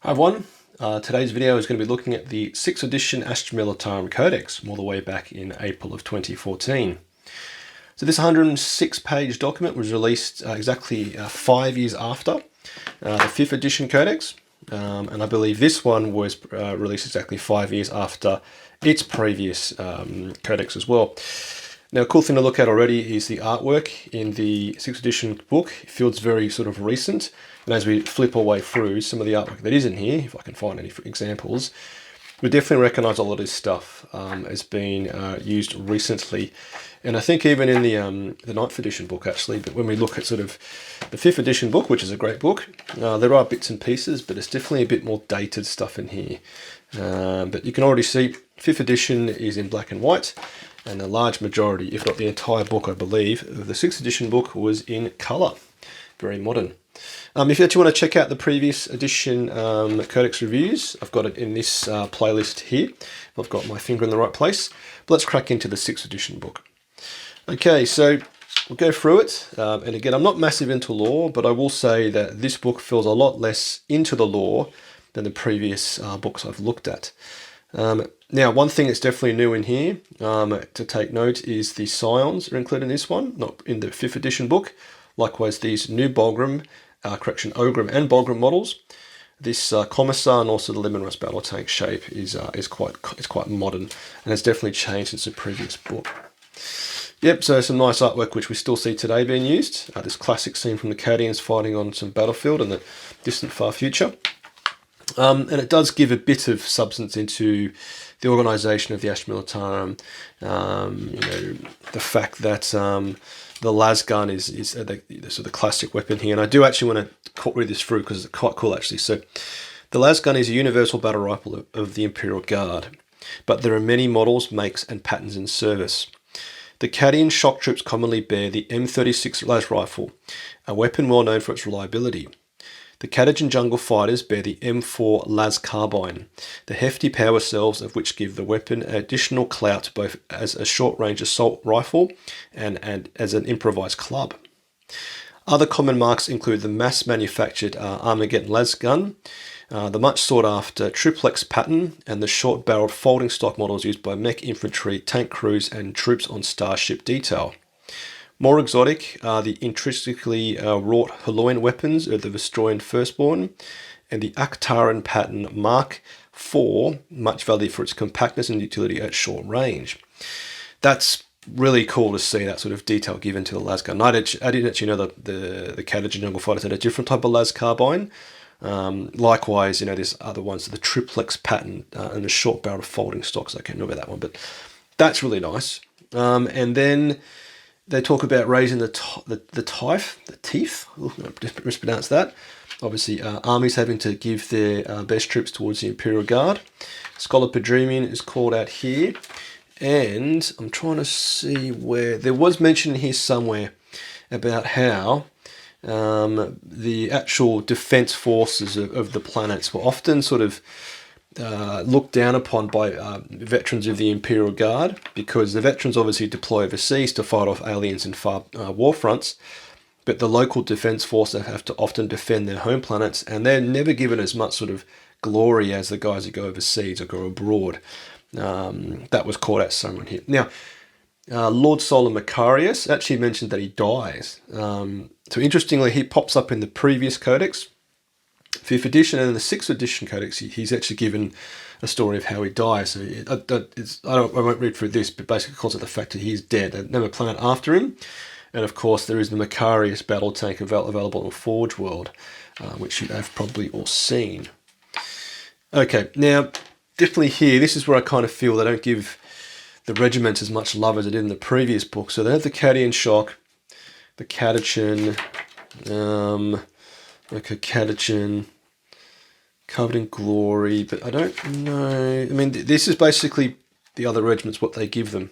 Hi everyone, today's video is going to be looking at the 6th edition Astra Militarum codex, all the way back in April of 2014. So this 106-page document was released exactly 5 years after the 5th edition codex, and I believe this one was released exactly 5 years after its previous codex as well. Now, a cool thing to look at already is the artwork in the 6th edition book. It feels very sort of recent. And as we flip our way through some of the artwork that is in here, if I can find any examples, we definitely recognize a lot of this stuff as being used recently. And I think even in the 9th edition book, actually, but when we look at sort of the 5th edition book, which is a great book, there are bits and pieces, but it's definitely a bit more dated stuff in here. But you can already see 5th edition is in black and white, and the large majority, if not the entire book, I believe, of the 6th edition book was in colour. Very modern. If you actually want to check out the previous edition codex reviews, I've got it in this playlist here. I've got my finger in the right place. But let's crack into the 6th edition book. Okay, so we'll go through it. And again, I'm not massive into lore, but I will say that this book feels a lot less into the lore than the previous books I've looked at. Now, one thing that's definitely new in here to take note is the scions are included in this one, not in the 5th edition book. Likewise, these new Ogrim and Bogrim models. This Commissar and also the Lemon-Rust battle tank shape is quite modern, and has definitely changed since the previous book. Yep, so some nice artwork which we still see today being used. This classic scene from the Cadians fighting on some battlefield in the distant far future. And it does give a bit of substance into the organisation of the Astra Militarum. The fact that the las gun is the sort of classic weapon here, and I do actually want to read this through because it's quite cool actually. So, the las gun is a universal battle rifle of the Imperial Guard, but there are many models, makes, and patterns in service. The Cadian shock troops commonly bear the M36 las rifle, a weapon well known for its reliability. The Cadian jungle fighters bear the M4 las carbine, the hefty power cells of which give the weapon additional clout both as a short-range assault rifle and as an improvised club. Other common marks include the mass-manufactured Armageddon las gun, the much sought-after triplex pattern, and the short-barreled folding stock models used by mech infantry, tank crews, and troops on starship detail. More exotic are the intrinsically wrought Haloyan weapons of the Vestroyan Firstborn and the Akhtaran pattern Mark IV, much valued for its compactness and utility at short range. That's really cool to see that sort of detail given to the las gun. I didn't actually know that the Cadian jungle fighters had a different type of las carbine. Likewise, there's other ones, the triplex pattern and the short barrel folding stocks. I can't know about that one, but that's really nice. And then they talk about raising the teeth. I'm going to mispronounce that. Obviously, armies having to give their best troops towards the Imperial Guard. Scholar Pedremian is called out here. And I'm trying to see where... There was mention here somewhere about how the actual defense forces of the planets were often sort of looked down upon by veterans of the Imperial Guard, because the veterans obviously deploy overseas to fight off aliens in far war fronts, but the local defense forces have to often defend their home planets, and they're never given as much sort of glory as the guys who go overseas or go abroad. That was called out somewhere here. Now, Lord Solon Macarius actually mentioned that he dies. So interestingly, he pops up in the previous codex, 5th edition, and in the 6th edition codex, he's actually given a story of how he dies. So I won't read through this, but basically calls it the fact that he's dead. They never plan after him. And of course, there is the Macarius battle tank available in Forge World, which you have probably all seen. Okay, now, definitely here, this is where I kind of feel they don't give the regiment as much love as it did in the previous book. So they have the Cadian shock, the Catachan, Catachan, covered in glory, but I don't know. I mean, this is basically the other regiments, what they give them.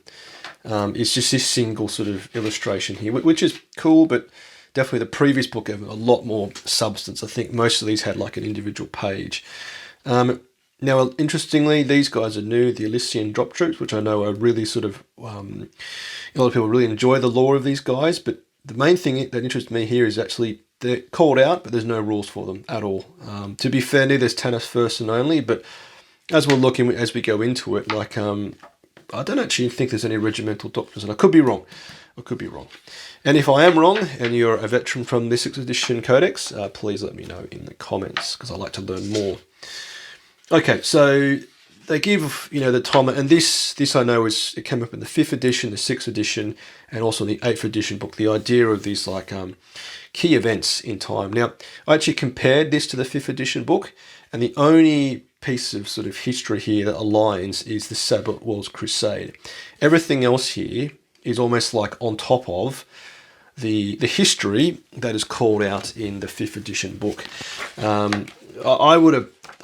It's just this single sort of illustration here, which is cool, but definitely the previous book gave a lot more substance. I think most of these had like an individual page. Now, interestingly, these guys are new, the Elysian drop troops, which I know are really sort of, a lot of people really enjoy the lore of these guys, but the main thing that interests me here is actually they're called out, but there's no rules for them at all. To be fair, there's Tannis first and only, but as we're looking, as we go into it, like I don't actually think there's any regimental doctrines, and I could be wrong. I could be wrong. And if I am wrong, and you're a veteran from the 6th edition codex, please let me know in the comments, because I like to learn more. Okay, so they give, the time, and this I know it came up in the 5th edition, the 6th edition, and also the 8th edition book, the idea of these like key events in time. Now, I actually compared this to the 5th edition book, and the only piece of sort of history here that aligns is the Sabbath Wars Crusade. Everything else here is almost like on top of the history that is called out in the 5th edition book.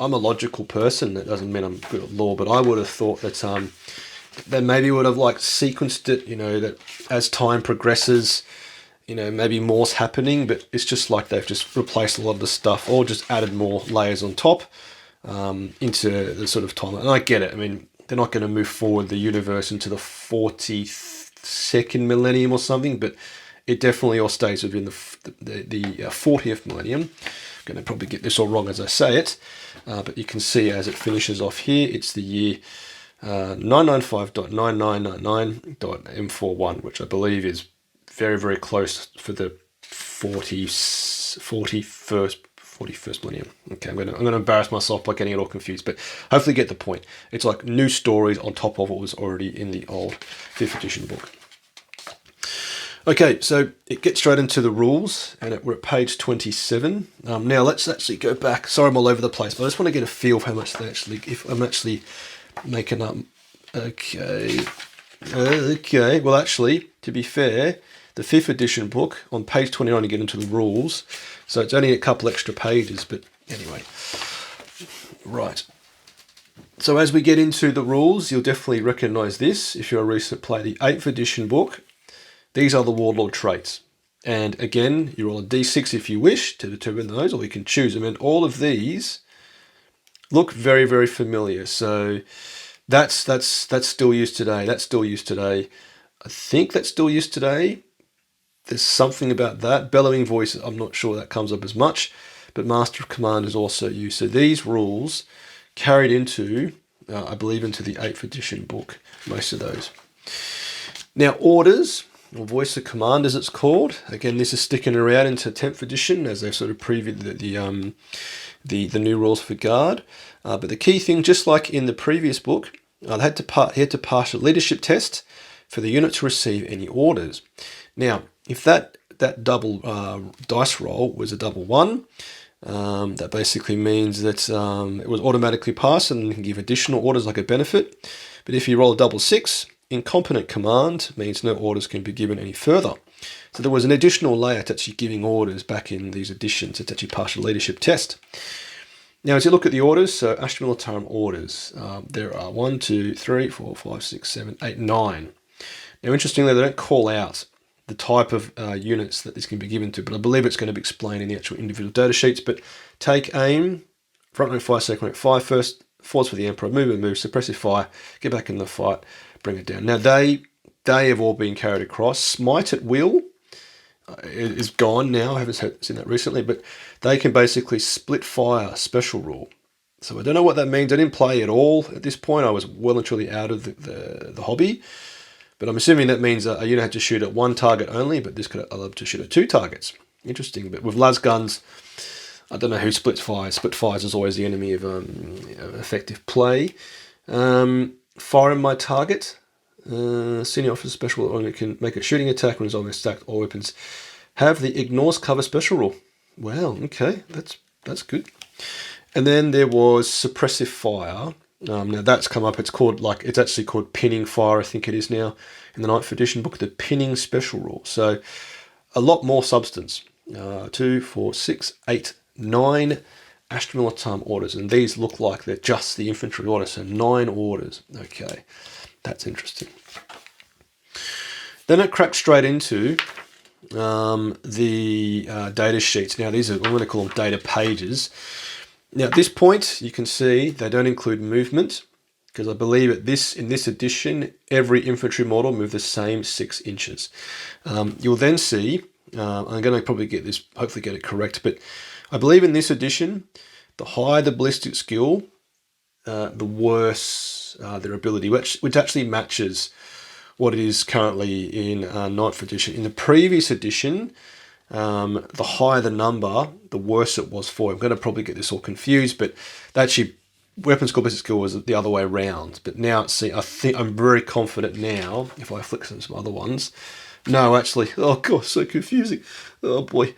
I'm a logical person. That doesn't mean I'm good at law, but I would have thought that they maybe would have like sequenced it, that as time progresses, maybe more's happening, but it's just like they've just replaced a lot of the stuff or just added more layers on top into the sort of time. And I get it. I mean, they're not going to move forward the universe into the 42nd millennium or something, but it definitely all stays within the 40th millennium. I'm going to probably get this all wrong as I say it, but you can see as it finishes off here, it's the year 995.9999.M41, which I believe is very, very close for the 41st millennium. Okay, I'm going to embarrass myself by getting it all confused, but hopefully you get the point. It's like new stories on top of what was already in the old 5th edition book. Okay, so it gets straight into the rules, and we're at page 27. Now let's actually go back. Sorry, I'm all over the place, but I just want to get a feel of how much they actually, if I'm actually making up. Okay. Well, actually, to be fair, the 5th edition book, on page 29 you get into the rules, so it's only a couple extra pages, but anyway. Right. So as we get into the rules, you'll definitely recognise this if you're a recent player. The 8th edition book, these are the warlord traits. And again, you roll a d6 if you wish to determine those, or you can choose them. And all of these look very, very familiar. So that's still used today. That's still used today. I think that's still used today. There's something about that. Bellowing voice, I'm not sure that comes up as much, but Master of Command is also used. So these rules carried into, I believe, into the 8th edition book, most of those. Now, orders, or voice of command as it's called. Again, this is sticking around into 10th edition as they've sort of previewed the new rules for guard. But the key thing, just like in the previous book, they had to pass a leadership test for the unit to receive any orders. Now, if that double dice roll was a double 1, that basically means that it was automatically passed and you can give additional orders like a benefit. But if you roll a double 6, incompetent command means no orders can be given any further. So there was an additional layer to actually giving orders back in these editions. It's actually passed a leadership test. Now, as you look at the orders, so Astra Militarum orders, there are 1, 2, 3, 4, 5, 6, 7, 8, 9. Now, interestingly, they don't call out the type of units that this can be given to, but I believe it's going to be explained in the actual individual data sheets. But take aim, front rank fire, second rank fire first, forwards for the Emperor, move, suppressive fire, get back in the fight, bring it down. Now, they have all been carried across. Smite at will is gone now. I haven't seen that recently, but they can basically split fire special rule. So I don't know what that means. I didn't play at all at this point. I was well and truly out of the hobby. But I'm assuming that means a unit had to shoot at one target only, but this could allow to shoot at 2 targets. Interesting. But with las guns, I don't know who splits fires. Split fires is always the enemy of effective play. Fire in my target. Senior officer special only can make a shooting attack when it's almost stacked. All weapons have the ignores cover special rule. Wow, okay, that's good. And then there was suppressive fire. Now that's come up. It's actually called pinning fire. I think it is now in the 9th edition book, the pinning special rule. So a lot more substance. 2, 4, 6, 8, 9 Astra Militarum orders, and these look like they're just the infantry orders. So 9 orders. Okay, that's interesting. Then it cracks straight into the data sheets. Now these are, I'm going to call them data pages. Now at this point you can see they don't include movement, because I believe in this edition every infantry model moved the same 6 inches. You'll then see I'm going to probably get this, hopefully get it correct, but I believe in this edition, the higher the ballistic skill, the worse their ability, which actually matches what it is currently in 9th edition. In the previous edition, the higher the number, the worse it was for. I'm going to probably get this all confused, but actually, weapon skill, ballistic skill was the other way around. But now, see, I think I'm very confident now, if I flick some other ones. No, actually, oh god, so confusing. Oh boy.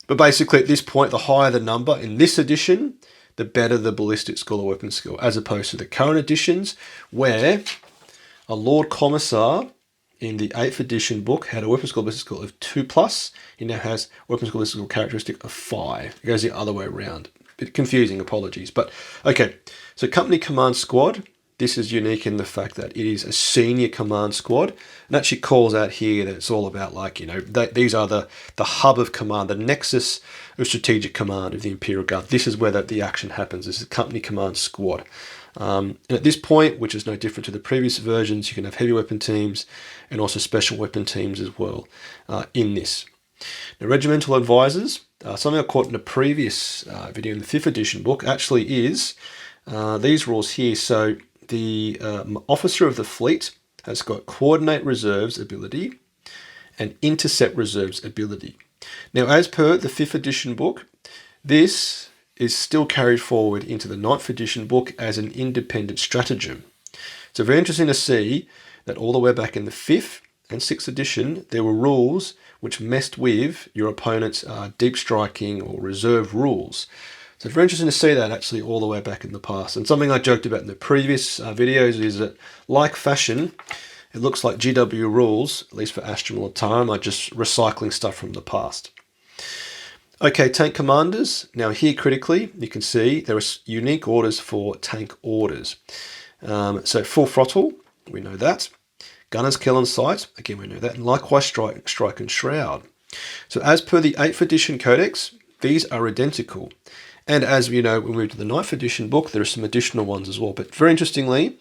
But basically, at this point, the higher the number in this edition, the better the ballistic skill or weapon skill, as opposed to the current editions, where a Lord Commissar in the 8th edition book had a weapon skill ballistic skill of 2+. He now has weapon skill ballistic skill characteristic of 5. It goes the other way around. Bit confusing, apologies. But okay, so Company Command Squad. This is unique in the fact that it is a senior command squad, and actually calls out here that it's all about, like, you know, these are the hub of command, the nexus of strategic command of the Imperial Guard. This is where the action happens. This is Company Command Squad. And at this point, which is no different to the previous versions, you can have heavy weapon teams and also special weapon teams as well in this. Now, regimental advisors, something I caught in a previous video in the 5th edition book, actually is these rules here. So the officer of the fleet has got coordinate reserves ability and intercept reserves ability. Now, as per the 5th edition book, this is still carried forward into the 9th edition book as an independent stratagem. So very interesting to see that all the way back in the 5th and 6th edition, there were rules which messed with your opponent's deep striking or reserve rules. So it's very interesting to see that actually all the way back in the past. And something I joked about in the previous videos is that, like fashion, it looks like GW rules, at least for Astra Militarum, are just recycling stuff from the past. Okay, tank commanders. Now here, critically, you can see there are unique orders for tank orders. So full throttle, we know that. Gunners kill on sight, again we know that. And likewise strike and shroud. So as per the 8th edition codex, these are identical. And as we know, when we move to the 9th edition book, there are some additional ones as well. But very interestingly,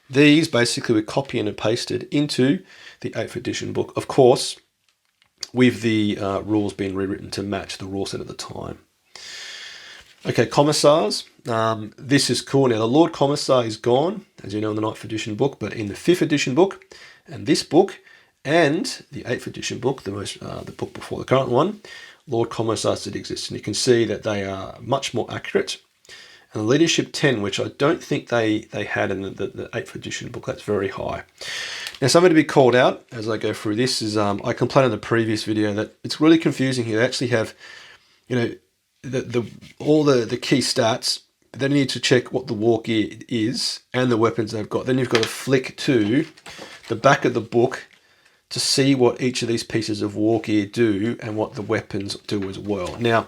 these basically were copied and pasted into the 8th edition book. Of course, with the rules being rewritten to match the rule set at the time. Okay, commissars. This is cool. Now, the Lord Commissar is gone, as you know, in the 9th edition book, but in the 5th edition book, and this book, and the 8th edition book, the book before the current one, Lord Commissars did exist, and you can see that they are much more accurate. And the Leadership 10, which I don't think they had in the 8th edition book, that's very high. Now, something to be called out as I go through this is I complained in the previous video that it's really confusing here. They actually have, you know, all the key stats, but then you need to check what the wargear is and the weapons they've got. Then you've got to flick to the back of the book to see what each of these pieces of wargear do and what the weapons do as well. Now,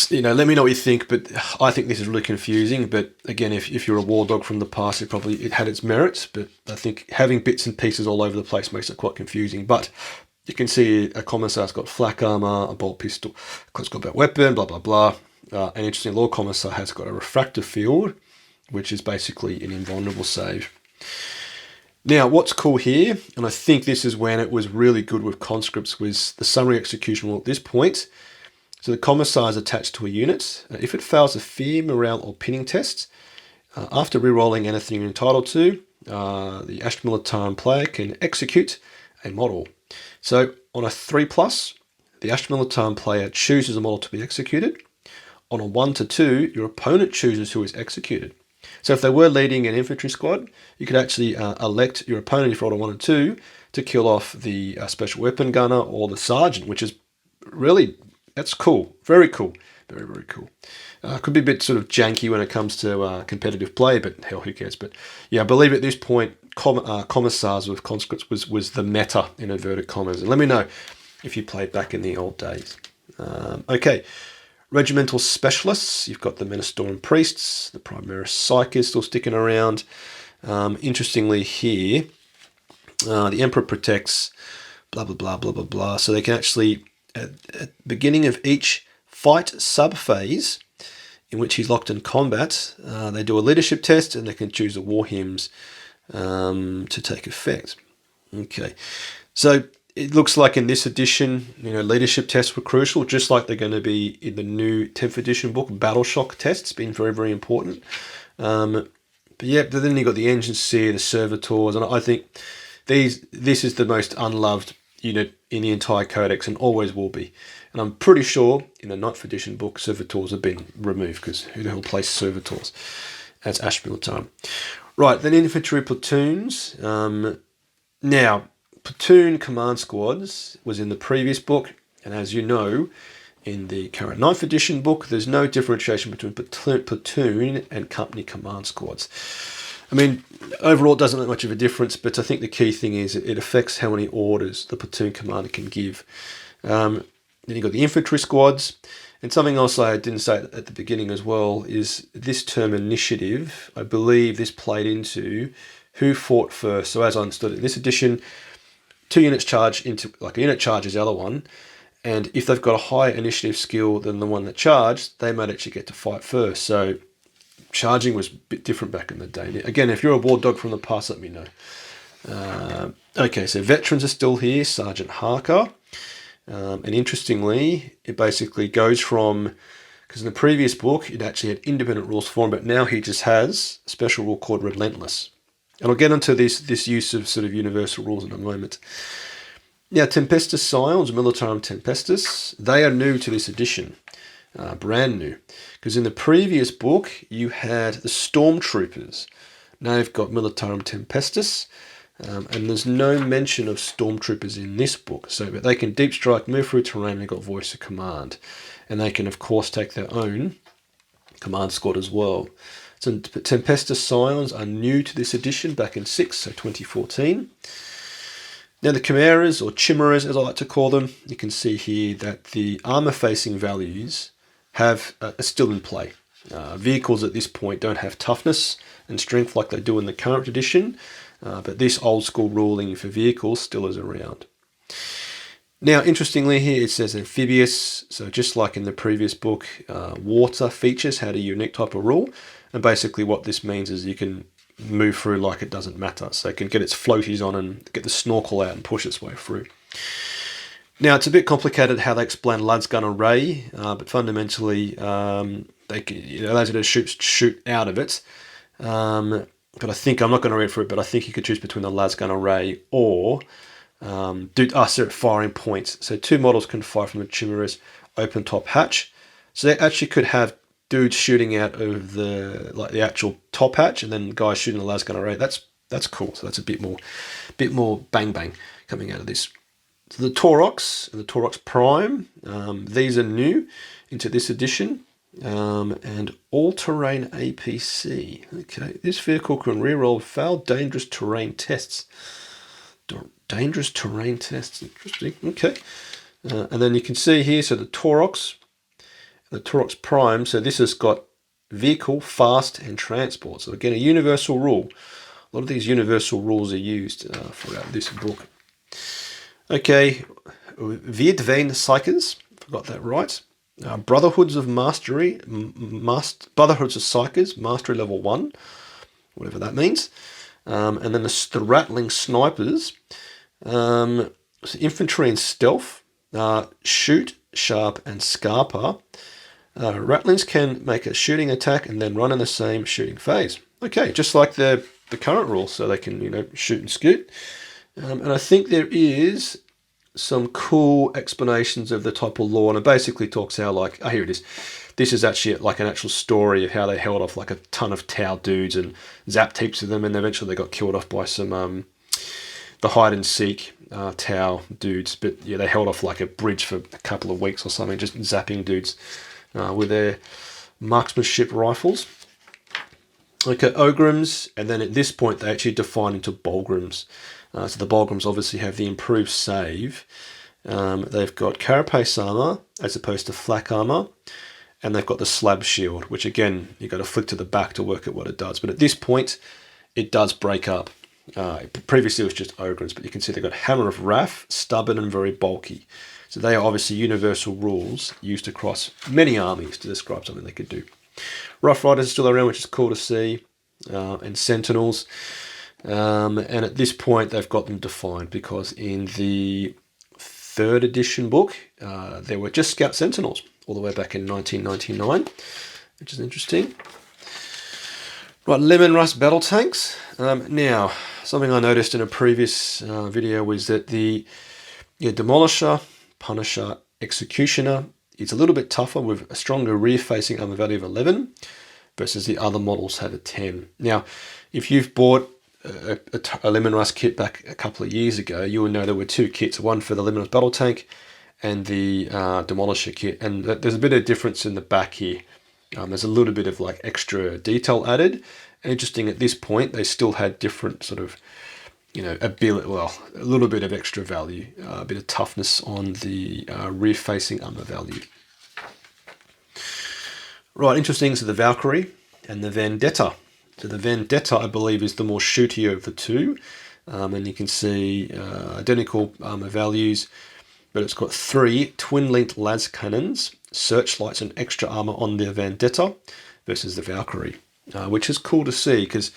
you know, let me know what you think, but I think this is really confusing. But again, if you're a war dog from the past, it had its merits, but I think having bits and pieces all over the place makes it quite confusing. But you can see a commissar's got flak armor, a bolt pistol, it's got that weapon, blah, blah, blah. And interesting, Lord Commissar has got a refractor field, which is basically an invulnerable save. Now, what's cool here, and I think this is when it was really good with conscripts, was the summary execution rule at this point. So the commissar is attached to a unit. If it fails a fear, morale, or pinning test, after re-rolling anything you're entitled to, the Astra Militarum player can execute a model. So on a 3+, the Astra Militarum player chooses a model to be executed. On a 1 to 2, your opponent chooses who is executed. So if they were leading an infantry squad, you could actually elect your opponent, if you rolled a 1 and 2, to kill off the special weapon gunner or the sergeant, which is really, that's cool. Very cool. Very, very cool. Could be a bit sort of janky when it comes to competitive play, but hell, who cares? But yeah, I believe at this point, commissars with conscripts was the meta, in inverted commas. And let me know if you played back in the old days. Okay. Regimental specialists, you've got the Ministorum priests, the Primaris Psych is still sticking around. Interestingly here, the Emperor protects blah, blah, blah, blah, blah, blah. So they can actually, at the beginning of each fight sub-phase in which he's locked in combat, they do a leadership test and they can choose the war hymns to take effect. Okay, so it looks like in this edition, leadership tests were crucial, just like they're going to be in the new 10th edition book. Battle shock tests been very, very important. But then you've got the engine seer, the servitors, and I think this is the most unloved unit in the entire codex and always will be. And I'm pretty sure in the 9th edition book, servitors have been removed, because who the hell plays servitors? That's Astra Militarum. Right, then infantry platoons. Now, platoon command squads was in the previous book, and as you know, in the current 9th edition book, there's no differentiation between platoon and company command squads. I mean, overall, it doesn't make much of a difference, but I think the key thing is it affects how many orders the platoon commander can give. Then you've got the infantry squads, and something else I didn't say at the beginning as well is this term initiative. I believe this played into who fought first. So as I understood it, in this edition, 2 units charge into, like a unit charges the other one, and if they've got a higher initiative skill than the one that charged, they might actually get to fight first. So charging was a bit different back in the day. Again, if you're a war dog from the past, let me know. Okay, so veterans are still here, Sergeant Harker. And interestingly, it basically goes from, because in the previous book, it actually had independent rules for him, but now he just has a special rule called Relentless. And I'll get into this use of sort of universal rules in a moment. Now, Tempestus Scions, Militarum Tempestus, they are new to this edition, brand new. Because in the previous book, you had the Stormtroopers. Now you've got Militarum Tempestus, and there's no mention of Stormtroopers in this book. So but they can deep strike, move through terrain, and they've got voice of command. And they can, of course, take their own command squad as well. So Tempestus Scions are new to this edition back in 6, so 2014. Now the Chimeras, or Chimeras as I like to call them, you can see here that the armour-facing values are still in play. Vehicles at this point don't have toughness and strength like they do in the current edition, but this old school ruling for vehicles still is around. Now, interestingly here it says amphibious, so just like in the previous book, water features had a unique type of rule, and basically what this means is you can move through like it doesn't matter, so it can get its floaties on and get the snorkel out and push its way through. Now, it's a bit complicated how they explain Lads Gun Array, but fundamentally they can, allows you to shoot out of it. But I think, I'm not going to read through it, but I think you could choose between the Lads Gun Array or firing points. So 2 models can fire from the Chimera's open top hatch. So they actually could have dudes shooting out of the actual top hatch, and then guys shooting the Lads Gun Array. That's cool. So that's a bit more bang bang coming out of this. So the Taurox and the Taurox Prime, these are new into this edition, and all-terrain APC. Okay, this vehicle can reroll failed dangerous terrain tests. Dangerous terrain tests, interesting. Okay, and then you can see here, so the Taurox Prime, so this has got vehicle, fast, and transport. So again, a universal rule. A lot of these universal rules are used throughout this book. Okay, Viedvane Psychers, got that right. Brotherhoods of Mastery, Brotherhoods of Psychers, Mastery Level 1, whatever that means. And then the Rattling Snipers, so Infantry and Stealth, Shoot, Sharp, and Scarper. Rattlings can make a shooting attack and then run in the same shooting phase. Okay, just like the current rule, so they can shoot and scoot. And I think there is some cool explanations of the type of law, and it basically talks how here it is. This is actually like an actual story of how they held off like a ton of Tau dudes and zapped heaps of them, and eventually they got killed off by some the hide and seek Tau dudes. But yeah, they held off like a bridge for a couple of weeks or something, just zapping dudes with their marksmanship rifles. Okay, Ogrims, and then at this point they actually define into Bolgrams. So the Bolgrams obviously have the improved save. They've got carapace armor as opposed to flak armor, and they've got the slab shield, which again, you've got to flick to the back to work at what it does. But at this point, it does break up. Previously it was just Ogrims, but you can see they've got Hammer of Wrath, stubborn and very bulky. So they are obviously universal rules used across many armies to describe something they could do. Rough Riders are still around, which is cool to see, and Sentinels. And at this point, they've got them defined because in the 3rd edition book, there were just Scout Sentinels all the way back in 1999, which is interesting. Right, Lemon Rust battle tanks. Now, something I noticed in a previous video was that the Demolisher, Punisher, Executioner is a little bit tougher with a stronger rear-facing armor value of 11 versus the other models have a 10. Now, if you've bought a Lemon Rust kit back a couple of years ago, you will know there were 2 kits, one for the Lemon Rust battle tank and the Demolisher kit, and there's a bit of difference in the back here. There's a little bit of like extra detail added. Interesting, at this point they still had different sort of, a little bit of extra value, a bit of toughness on the rear-facing armor value. Right, interesting, so the Valkyrie and the Vendetta. So the Vendetta, I believe, is the more shooty of the two, and you can see identical armor values, but it's got 3 twin-linked las cannons, searchlights and extra armor on the Vendetta versus the Valkyrie, which is cool to see, because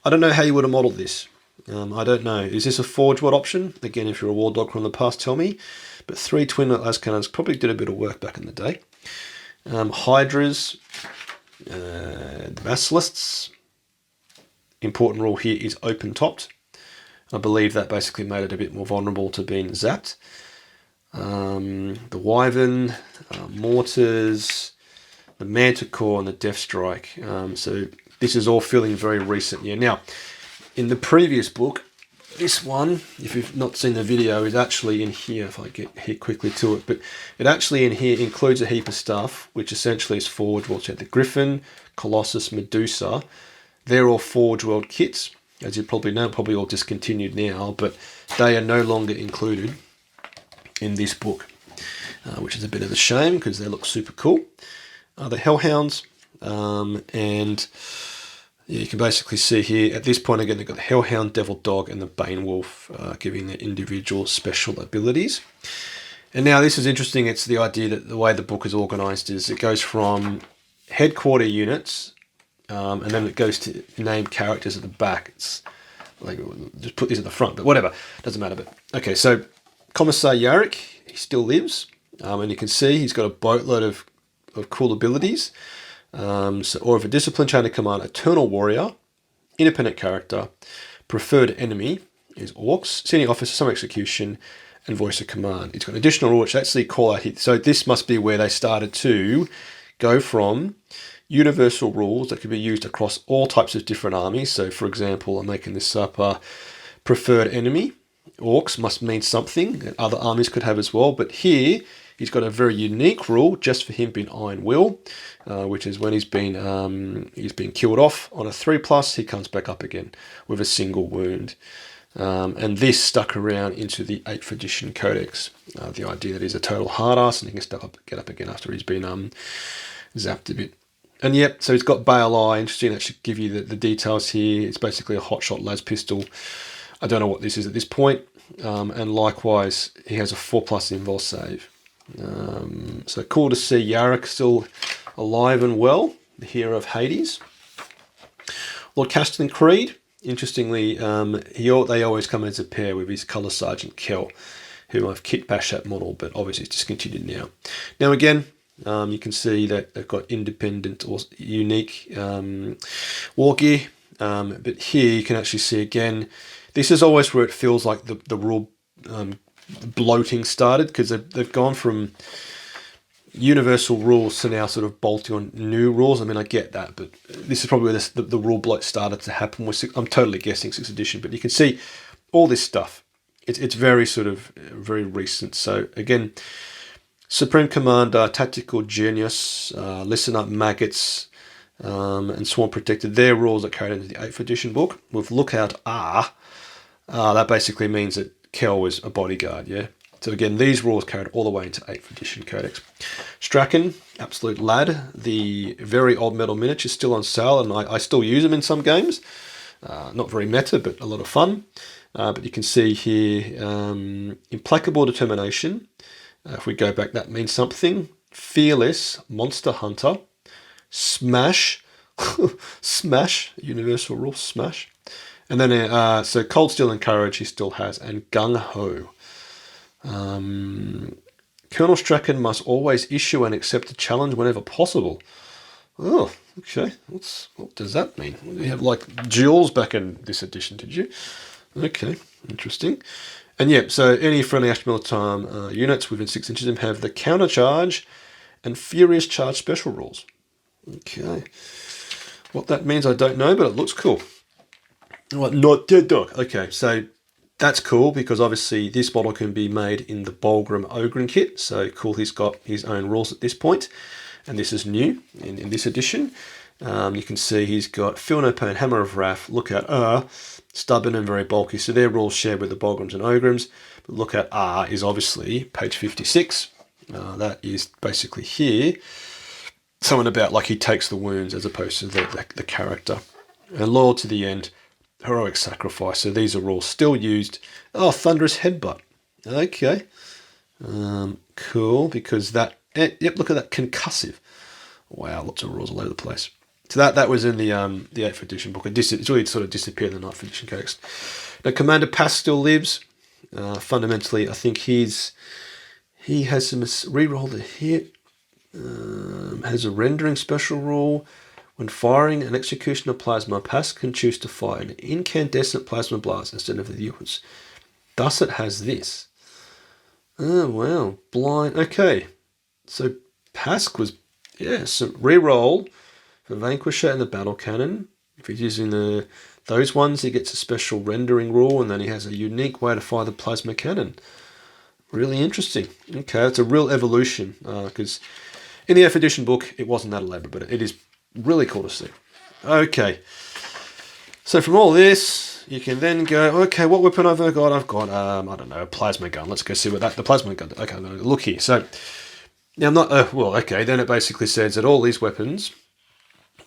I don't know how you would have modeled this. I don't know. Is this a Forge World option? Again, if you're a War Dog from the past, tell me. But 3 twin-linked las cannons probably did a bit of work back in the day. Hydras, the Basilisks. Important rule here is open-topped. I believe that basically made it a bit more vulnerable to being zapped. The Wyvern, Mortars, the Manticore and the Deathstrike. So this is all feeling very recent. Yeah. Now, in the previous book, this one, if you've not seen the video, is actually in here, if I get here quickly to it, but it actually in here includes a heap of stuff, which essentially is Forge World. So the Griffin, Colossus, Medusa, they're all Forge World kits, as you probably know, probably all discontinued now, but they are no longer included in this book, which is a bit of a shame because they look super cool. The Hellhounds, and you can basically see here, at this point again, they've got the Hellhound, Devil Dog and the Bane Wolf, giving their individual special abilities. And now this is interesting, it's the idea that the way the book is organised is it goes from headquarter units, and then it goes to named characters at the back. It's like, just put these at the front, but whatever, doesn't matter. But okay, so Commissar Yarrick, he still lives, and you can see he's got a boatload of cool abilities. Or of a Discipline Chain of Command, Eternal Warrior, Independent Character, Preferred Enemy is Orcs, Senior Officer, Some Execution, and Voice of Command. It's got an additional rule which actually call out here. So this must be where they started to go from universal rules that could be used across all types of different armies. So for example, I'm making this up, Preferred Enemy, Orcs must mean something that other armies could have as well, but here he's got a very unique rule just for him being Iron Will, which is when he's been killed off on a 3+, he comes back up again with a single wound. And this stuck around into the 8th edition codex. The idea that he's a total hard ass and he can get up again after he's been zapped a bit. And yep, so he's got Bale Eye. Interesting, that should give you the details here. It's basically a hotshot las pistol. I don't know what this is at this point. And likewise, he has a 4+ invul save. So cool to see Yarrick still alive and well, the hero of Hades. Lord Castellan Creed, interestingly, they always come as a pair with his Colour Sergeant Kell, who I've kit bashed that model, but obviously it's discontinued now. Now again, you can see that they've got independent or unique wargear, but here you can actually see again, this is always where it feels like the rule bloating started, because they've gone from universal rules to now sort of bolting on new rules. I mean, I get that, but this is probably where the rule bloat started to happen. I'm totally guessing 6th edition, but you can see all this stuff. It's very sort of very recent. So again, Supreme Commander, Tactical Genius, Listen Up Maggots, and Swarm Protected. Their rules are carried into the 8th edition book with Lookout R. That basically means that Kell was a bodyguard, yeah? So again, these rules carried all the way into 8th edition codex. Strachan, absolute lad. The very old metal miniature is still on sale, and I still use them in some games. Not very meta, but a lot of fun. But you can see here, Implacable Determination. If we go back, that means something. Fearless, Monster Hunter. Smash, Smash, universal rule, Smash. And then, so Cold Steel and Courage he still has, and Gung Ho. Colonel Strachan must always issue and accept a challenge whenever possible. Oh, okay. What does that mean? You have like duels back in this edition, did you? Okay, interesting. And yeah, so any friendly Astra Militarum units within 6 inches of them have the counter charge and furious charge special rules. Okay. What that means, I don't know, but it looks cool. What, not dead dog. Okay, so that's cool because obviously this model can be made in the Bulgrim Ogren kit. So cool, he's got his own rules at this point. And this is new in this edition. You can see he's got Feel No Pain, Hammer of Wrath, Lookout R, Stubborn and very bulky. So they're rules shared with the Bulgrims and Ogrims. But Lookout R is obviously page 56. That is basically here. Something about like he takes the wounds as opposed to the character. And Loyal to the End, Heroic Sacrifice. So these are rules still used. Oh, Thunderous Headbutt. Okay. Cool, because that... Yep, look at that. Concussive. Wow, lots of rules all over the place. So that was in the 8th edition book. It's really sort of disappeared in the 9th edition codex. Now, Commander Pass still lives. Fundamentally, I think he has some reroll to hit. Has a rendering special rule. When firing an executioner plasma, Pass can choose to fire an incandescent plasma blast instead of the others. Thus, it has this. Oh, wow. Blind. Okay. So, Pask was, so reroll for Vanquisher and the Battle Cannon. If he's using those ones, he gets a special rendering rule, and then he has a unique way to fire the plasma cannon. Really interesting. Okay, it's a real evolution, because in the F edition book, it wasn't that elaborate, but it is really cool to see. Okay, so from all this, you can then go, okay, what weapon have I got? I've got, I don't know, a plasma gun. Let's go see what the plasma gun, okay, I'm going to look here. So, now I'm not, okay, then it basically says that all these weapons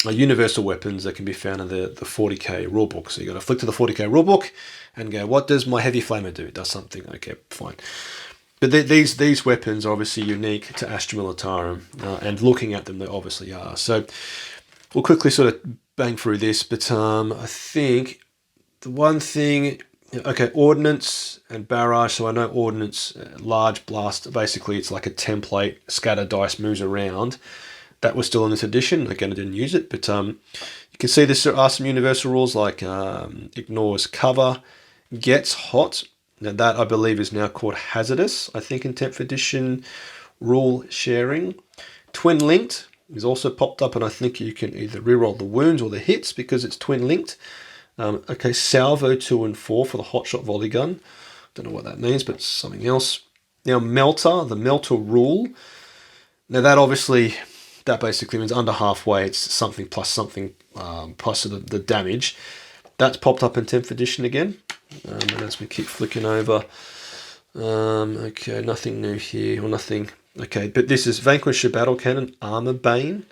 are universal weapons that can be found in the 40k rulebook. So you've got to flick to the 40k rulebook and go, what does my heavy flamer do? It does something, okay, fine. But these weapons are obviously unique to Astra Militarum, and looking at them, they obviously are. So we'll quickly sort of bang through this, but I think the one thing, okay, ordnance and barrage. So I know ordnance, large blast, basically it's like a template, scatter dice moves around. That was still in this edition. Again, I didn't use it, but you can see there are some universal rules like ignores cover, gets hot. Now that I believe is now called hazardous, I think in 10th edition rule sharing. Twin linked is also popped up, and I think you can either reroll the wounds or the hits because it's twin linked. Okay, salvo 2 and 4 for the hotshot volley gun. Don't know what that means, but it's something else. Now melter, the melter rule. Now that basically means under halfway it's something plus the damage. That's popped up in 10th edition again. And as we keep flicking over, okay, nothing new here, or nothing. Okay, but this is Vanquisher Battle Cannon, Armor Bane.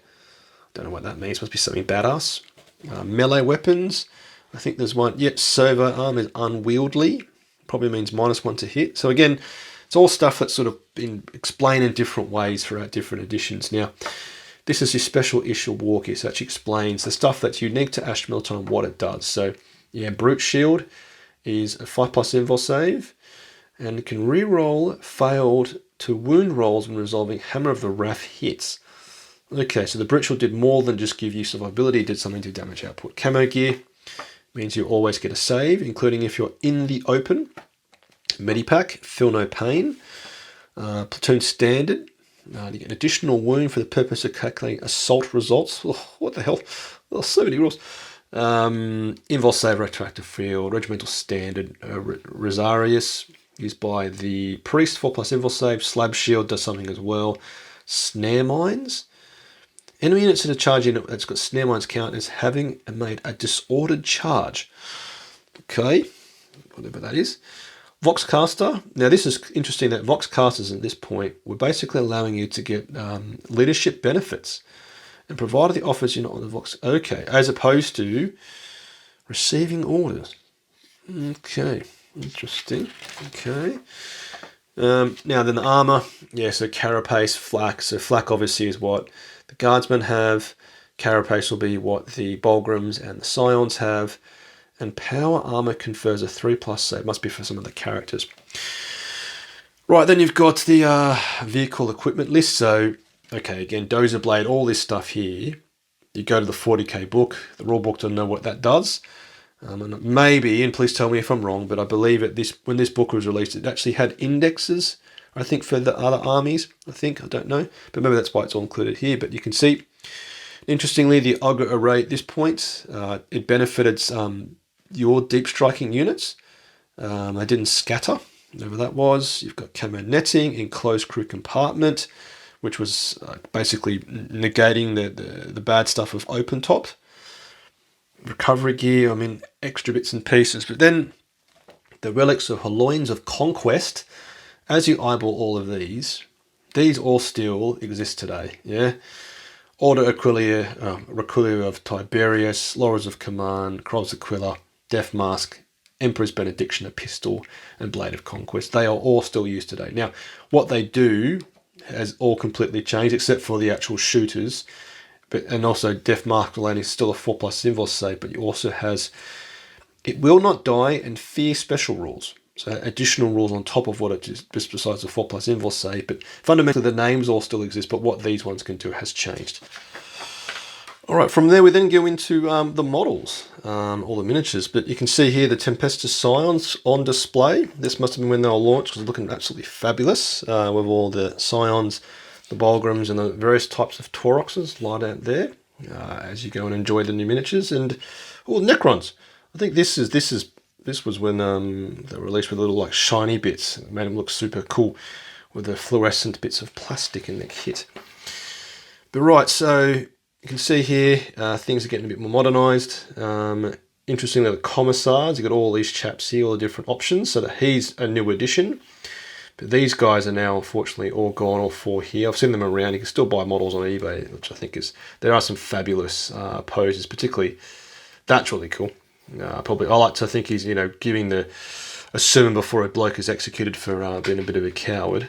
Don't know what that means, must be something badass. Melee weapons, I think there's one. Yep, Servo Arm is unwieldy, probably means -1 to hit. So again, it's all stuff that's sort of been explained in different ways throughout different editions. Now, this is your special issue wargear, so it actually explains the stuff that's unique to Astra Militarum, what it does. So, yeah, Brute Shield is a 5+ invul save, and it can reroll failed to wound rolls when resolving Hammer of the Wrath hits. Okay, so the Brute Shield did more than just give you survivability, it did something to damage output. Camo gear means you always get a save, including if you're in the open. Medipack, Feel No Pain. Platoon Standard, you get an additional wound for the purpose of calculating assault results. Oh, what the hell? Oh, so many rules. Invul Save, Retroactive Field, Regimental Standard, Rosarius, used by the Priest, 4+ Invul Save, Slab Shield does something as well. Snare Mines. Enemy units that are charging that's got Snare Mines count as having made a disordered charge. Okay, whatever that is. Voxcaster. Now this is interesting that Voxcasters at this point were basically allowing you to get leadership benefits, and provided the office you're not on the Vox. Okay, as opposed to receiving orders. Okay, interesting. Okay. Now then the armor. Yeah, so Carapace, Flak. So Flak obviously is what the Guardsmen have. Carapace will be what the Bulgrims and the Scions have. And power armor confers a 3+ save. Must be for some of the characters. Right, then you've got the vehicle equipment list. So, okay, again, dozer blade, all this stuff here. You go to the 40k book, the rule book doesn't know what that does. And maybe, and please tell me if I'm wrong, but I believe when this book was released, it actually had indexes, I think, for the other armies. I don't know. But maybe that's why it's all included here. But you can see, interestingly, the Ogre array at this point, it benefited your deep striking units. They didn't scatter, whatever that was. You've got camo netting, enclosed crew compartment, which was basically negating the bad stuff of open top. Recovery gear, I mean, extra bits and pieces. But then the relics of Haloins of Conquest, as you eyeball all of these all still exist today. Yeah. Order Aquilia, Requilia of Tiberius, Laurels of Command, Cross Aquila, Death Mask, Emperor's Benediction, a pistol, and Blade of Conquest. They are all still used today. Now, what they do has all completely changed, except for the actual shooters. And also Death Mask Lane is still a 4+ symbol save, but it also has, it will not die and fear special rules. So additional rules on top of what it is, just besides the 4+ symbol save. But fundamentally the names all still exist, but what these ones can do has changed. Alright, from there we then go into the models, all the miniatures. But you can see here the Tempestus Scions on display. This must have been when they were launched, because it's looking absolutely fabulous with all the Scions, the Bulgrams, and the various types of Tauroxes light out there as you go and enjoy the new miniatures. And Necrons. I think this was when they were released with little like shiny bits. It made them look super cool with the fluorescent bits of plastic in the kit. But right, so you can see here things are getting a bit more modernised. Interestingly, the commissars, you've got all these chaps here, all the different options. So that he's a new addition. But these guys are now, unfortunately, all gone, all 4 here. I've seen them around. You can still buy models on eBay, which I think is... There are some fabulous poses, particularly... That's really cool. I like to think he's, giving a sermon before a bloke is executed for being a bit of a coward.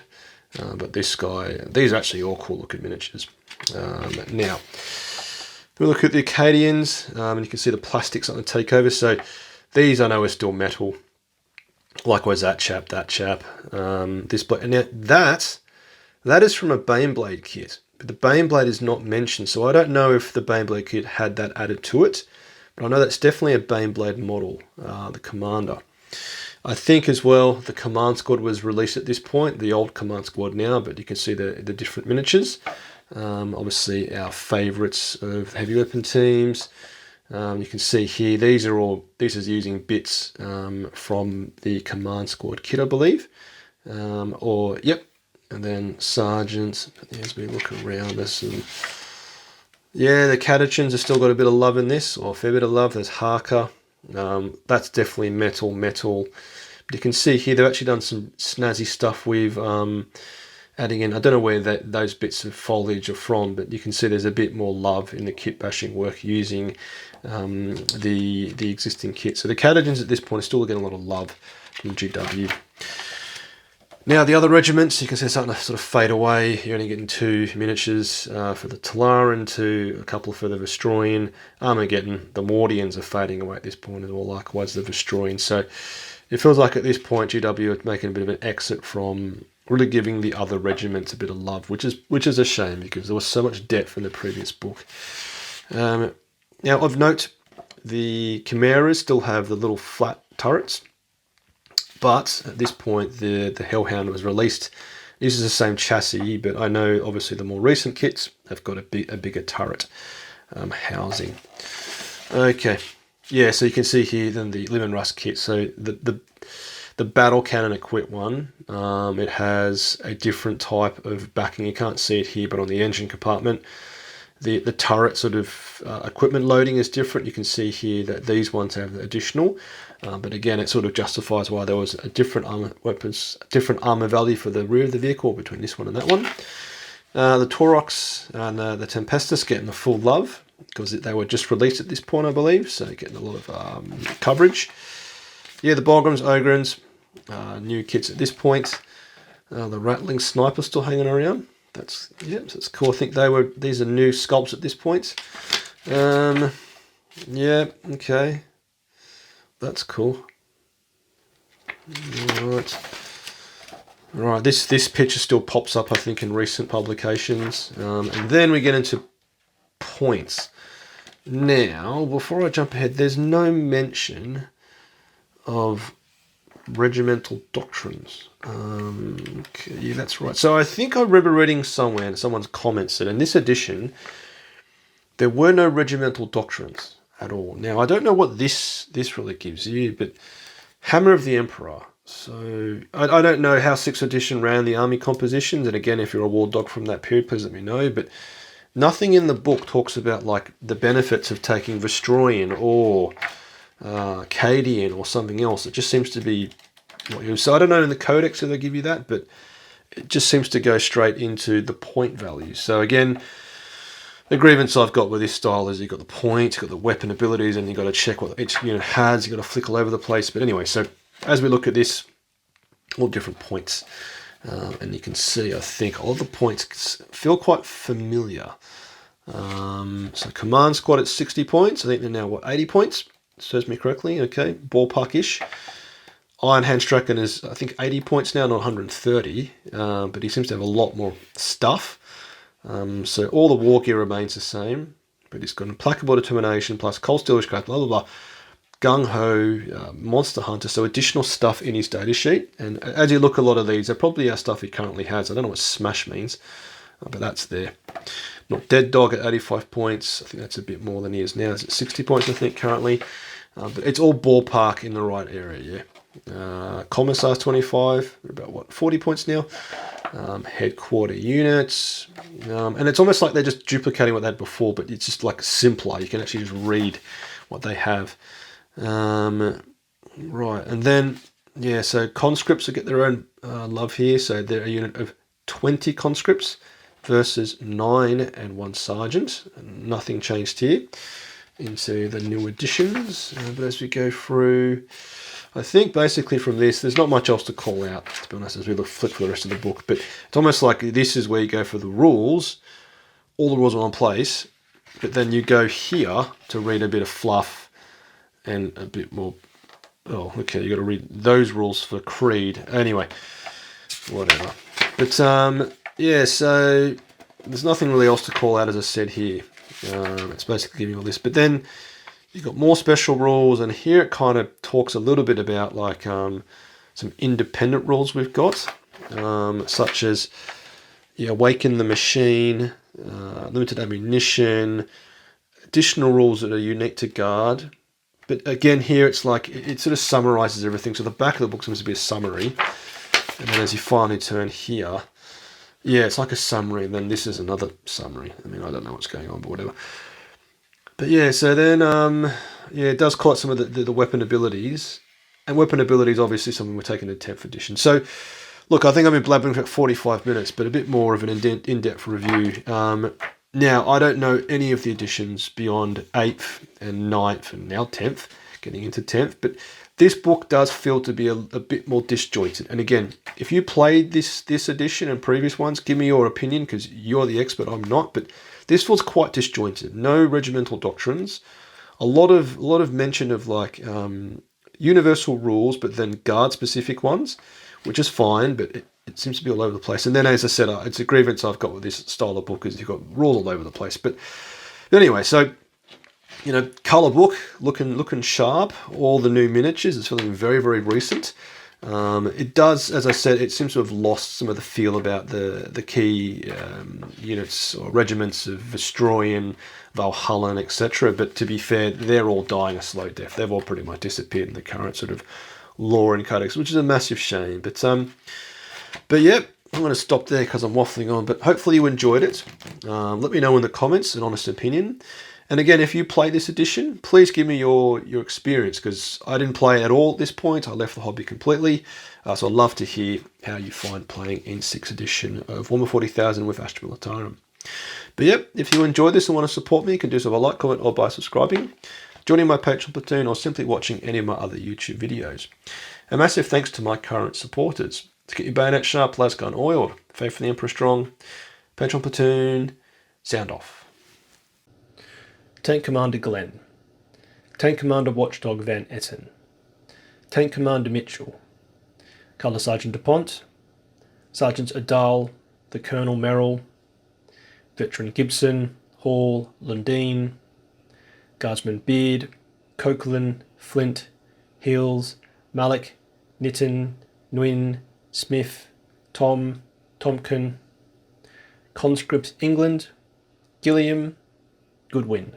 But this guy... These are actually all cool-looking miniatures. Now, we look at the Acadians, and you can see the plastics on the takeover. So these, I know, are still metal. Likewise, that chap. This blade. Now that is from a Baneblade kit, but the Baneblade is not mentioned, so I don't know if the Baneblade kit had that added to it. But I know that's definitely a Baneblade model, the Commander. I think as well the Command Squad was released at this point, the old Command Squad now, but you can see the different miniatures. Obviously, our favourites of heavy weapon teams. You can see here, this is using bits from the Command Squad kit, I believe. Yep. And then Sergeants, as we look around this. And yeah, the Catechins have still got a bit of love in this, or a fair bit of love. There's Harker. That's definitely metal. But you can see here, they've actually done some snazzy stuff with adding in, I don't know where those bits of foliage are from, but you can see there's a bit more love in the kit bashing work using the existing kit. So the Catechins at this point are still getting a lot of love from GW. Now the other regiments, you can see they're starting to sort of fade away. You're only getting 2 miniatures for the Talaran, a couple for the Vestroyan. Armageddon, the Mordians are fading away at this point as well, likewise the Vestroyan. So it feels like at this point GW are making a bit of an exit from really giving the other regiments a bit of love, which is a shame because there was so much depth in the previous book. Now, of note, the Chimeras still have the little flat turrets, but at this point, the Hellhound was released. This is the same chassis, but I know obviously the more recent kits have got a bigger turret housing. Okay, yeah, so you can see here then the Limb and Rust kit. So the battle cannon equipped one, it has a different type of backing. You can't see it here, but on the engine compartment, the turret sort of equipment loading is different. You can see here that these ones have additional, but again, it sort of justifies why there was a different different armor value for the rear of the vehicle between this one and that one. The Taurox and the Tempestus getting the full love because they were just released at this point, I believe, so getting a lot of coverage. Yeah, the Bulgrams, Ogrins, new kits at this point. The Rattling Sniper still hanging around. That's cool. I think these are new sculpts at this point. Yeah, okay. That's cool. Alright. Right, this picture still pops up, I think, in recent publications. And then we get into points. Now, before I jump ahead, there's no mention of regimental doctrines. Okay, yeah, that's right. So I think I remember reading somewhere, and someone's comments that in this edition, there were no regimental doctrines at all. Now, I don't know what this really gives you, but Hammer of the Emperor. So I don't know how 6th edition ran the army compositions, and again, if you're a war dog from that period, please let me know. But nothing in the book talks about like the benefits of taking Vestroian or Cadian or something else. It just seems to be what you. So I don't know in the codex if they give you that, but it just seems to go straight into the point values. So again, the grievance I've got with this style is you've got the points, you've got the weapon abilities, and you've got to check what each unit has. You've got to flick all over the place. But anyway, so as we look at this, all different points, and you can see, I think, all the points feel quite familiar. So command squad at 60 points. I think they're now, what, 80 points? Serves me correctly. Okay, ballpark-ish. Iron Hand Strachan is, I think, 80 points now, not 130. But he seems to have a lot more stuff. So all the war gear remains the same. But he's got implacable determination plus cold steelish craft, blah, blah, blah. Gung-Ho, Monster Hunter, so additional stuff in his data sheet. And as you look at a lot of these, they're probably our stuff he currently has. I don't know what Smash means, but that's there. Not Dead Dog at 85 points. I think that's a bit more than he is now. It's at 60 points, I think, currently. But it's all ballpark in the right area, yeah. Commissar's 25, about, what, 40 points now. Headquarter units. And it's almost like they're just duplicating what they had before, but it's just like simpler. You can actually just read what they have. Right, and then, yeah, so conscripts will get their own love here. So they're a unit of 20 conscripts versus 9 and 1 sergeant. Nothing changed here into the new additions. But as we go through, I think basically from this, there's not much else to call out, to be honest, as we flick for the rest of the book. But it's almost like this is where you go for the rules. All the rules are in place, but then you go here to read a bit of fluff and a bit more. Oh, okay, you got to read those rules for Creed. Anyway, whatever. But yeah, so there's nothing really else to call out, as I said here. It's basically giving all this. But then you've got more special rules, and here it kind of talks a little bit about like some independent rules we've got, such as awaken the machine, limited ammunition, additional rules that are unique to guard. But again, here it's like it sort of summarizes everything. So the back of the book seems to be a summary, and then as you finally turn here, yeah, it's like a summary, and then this is another summary. I mean, I don't know what's going on, but whatever. But yeah, so then yeah, it does call out some of the weapon abilities, and weapon abilities obviously something we're taking to 10th edition. So look, I think I've been blabbering for 45 minutes, but a bit more of an in-depth review. Now, I don't know any of the editions beyond 8th and 9th and now 10th, getting into 10th, but this book does feel to be a bit more disjointed. And again, if you played this edition and previous ones, give me your opinion, because you're the expert, I'm not, but this feels quite disjointed. No regimental doctrines, a lot of mention of like universal rules, but then guard-specific ones, which is fine, but it seems to be all over the place. And then, as I said, it's a grievance I've got with this style of book, is you've got rules all over the place. But anyway, so, colour book, looking sharp. All the new miniatures, it's feeling very, very recent. It does, as I said, it seems to have lost some of the feel about the key units or regiments of Vestroian, Valhallan, etc. But to be fair, they're all dying a slow death. They've all pretty much disappeared in the current sort of lore and codex, which is a massive shame. But yeah, I'm going to stop there because I'm waffling on. But hopefully you enjoyed it. Let me know in the comments an honest opinion. And again, if you play this edition, please give me your experience, because I didn't play at all at this point. I left the hobby completely. So I'd love to hear how you find playing in 6th edition of Warhammer 40,000 with Astra Militarum. But yep, if you enjoyed this and want to support me, you can do so by like, comment, or by subscribing, joining my Patreon platoon, or simply watching any of my other YouTube videos. A massive thanks to my current supporters. To get your bayonet sharp, las gun oiled, faith for the Emperor strong, Patreon platoon, sound off. Tank Commander Glenn, Tank Commander Watchdog Van Etten, Tank Commander Mitchell, Colour Sergeant DuPont, Sergeants Adal, the Colonel Merrill, Veteran Gibson, Hall, Lundeen, Guardsman Beard, Coquelin, Flint, Hills, Malik, Nitton, Nguyen, Smith, Tom, Tompkin, Conscript England, Gilliam, Goodwin.